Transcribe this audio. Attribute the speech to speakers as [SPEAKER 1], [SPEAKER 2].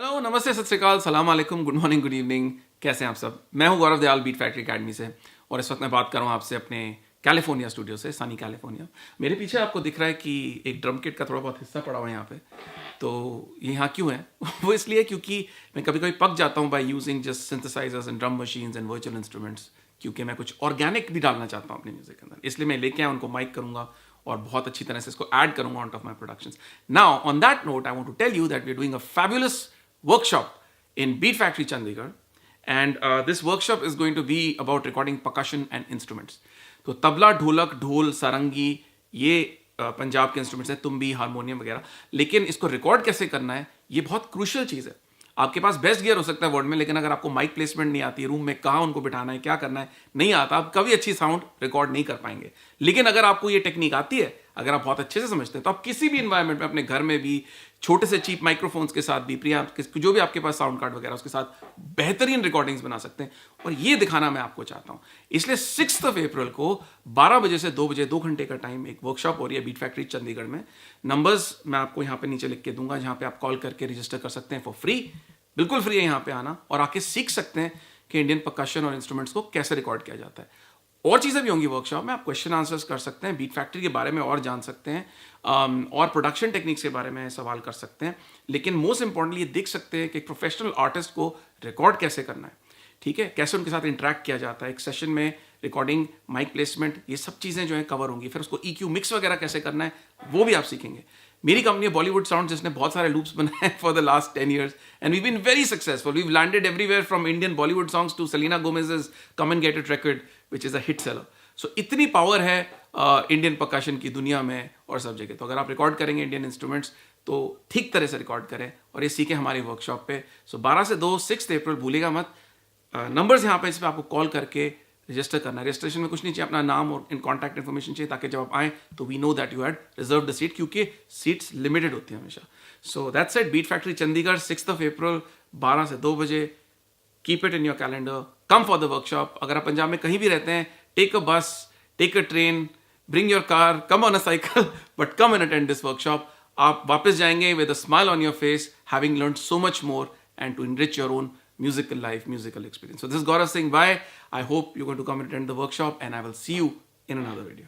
[SPEAKER 1] Hello, नमस्ते, सत श्री अकाल, सलाम वालेकुम, गुड मॉर्निंग, गुड इवनिंग। कैसे हैं आप सब? मैं हूं Gaurav Dayal, beat factory academy से, और इस वक्त मैं बात कर रहा हूं आपसे अपने कैलिफोर्निया स्टूडियो से, सनी कैलिफोर्निया। मेरे पीछे आपको दिख रहा है कि एक ड्रम किट का थोड़ा बहुत हिस्सा पड़ा हुआ है यहाँ पे। तो ये यहाँ क्यों है? वो इसलिए क्योंकि मैं कभी कभी पक जाता हूँ by using just synthesisers and drum machines and virtual instruments, क्योंकि मैं कुछ ऑर्गेनिक भी डालना चाहता हूँ अपने म्यूजिक के अंदर। इसलिए मैं लेके आया, उनको माइक करूंगा और बहुत अच्छी तरह से इसको ऐड करूंगा on top my productions. Now on that note I want to tell you that we are doing a fabulous workshop in Beatfactory, Chandigarh, and this workshop is going to be about recording percussion and instruments. तो तबला, ढोलक, ढोल, सारंगी, ये पंजाब के instruments हैं, तुम्बी, harmonium वगैरह। लेकिन इसको record कैसे करना है, ये बहुत क्रूशियल चीज़ है। आपके पास बेस्ट गियर हो सकता है वर्ल्ड में, लेकिन अगर आपको माइक प्लेसमेंट नहीं आती, रूम में कहाँ उनको बिठाना है, क्या करना है, नहीं आता, आप कभी अच्छी साउंड रिकॉर्ड नहीं कर पाएंगे। लेकिन अगर आपको ये टेक्निक आती है, अगर आप बहुत अच्छे से समझते हैं, तो आप किसी भी इन्वायरमेंट में, अपने घर में भी, छोटे से चीप माइक्रोफोन्स के साथ भी, जो भी आपके पास साउंड कार्ड वगैरह, उसके साथ बेहतरीन रिकॉर्डिंग्स बना सकते हैं। और ये दिखाना मैं आपको चाहता हूँ। इसलिए 6 अप्रैल को 12 बजे से 2 बजे 2 घंटे का टाइम एक वर्कशॉप हो रही है बीट फैक्ट्री चंडीगढ़ में। नंबर्स मैं आपको यहाँ पे नीचे लिख के दूंगा, जहाँ पे आप कॉल करके रजिस्टर कर सकते हैं फॉर फ्री। बिल्कुल फ्री है यहाँ पे आना, और आके सीख सकते हैं कि इंडियन परकशन और इंस्ट्रूमेंट्स को कैसे रिकॉर्ड किया जाता है। और चीज़ें भी होंगी वर्कशॉप में, आप क्वेश्चन आंसर्स कर सकते हैं, बीट फैक्ट्री के बारे में और जान सकते हैं, और प्रोडक्शन टेक्निक्स के बारे में सवाल कर सकते हैं। लेकिन मोस्ट इंपॉर्टेंटली ये देख सकते हैं कि एक प्रोफेशनल आर्टिस्ट को रिकॉर्ड कैसे करना है, ठीक है, कैसे उनके साथ इंटरेक्ट किया जाता है। एक सेशन में रिकॉर्डिंग, माइक प्लेसमेंट, ये सब चीज़ें जो हैं कवर होंगी। फिर उसको EQ मिक्स वगैरह कैसे करना है, वो भी आप सीखेंगे। मेरी कंपनी है बॉलीवुड साउंड, जिसने बहुत सारे लूप्स बनाए for the last 10 years, and we been very successful. We landed everywhere from Indian Bollywood songs to Selena Gomez come and get it record, which is a hit seller. So इतनी power है Indian percussion की दुनिया में और सब जगह। तो अगर आप रिकॉर्ड करेंगे इंडियन इंस्ट्रूमेंट्स, तो ठीक तरह से रिकॉर्ड करें और ये सीखें हमारी वर्कशॉप पे। सो 12 से 2 6 अप्रैल भूलेगा मत। नंबर्स यहाँ पे, इस पर आपको कॉल करके रजिस्टर करना है। रजिस्ट्रेशन में कुछ नहीं चाहिए, अपना नाम और इन कॉन्टैक्ट इन्फॉर्मेशन चाहिए, ताकि जब आप आएँ तो we know that you had reserve the seat, क्योंकि सीट्स लिमिटेड होती हैं हमेशा। So that's it, Beat Factory Chandigarh 6 April 12 से 2 बजे। Keep it in your calendar, come for the workshop. अगर आप पंजाब में कहीं भी रहते हैं, take a bus, take a train, bring your car, come on a cycle, but come and attend this workshop. आप वापस जाएंगे with a smile on your face, having learned so much more and to enrich your own musical life, musical experience. So this is Gaurav saying bye. I hope you're going to come and attend the workshop, and I will see you in another video.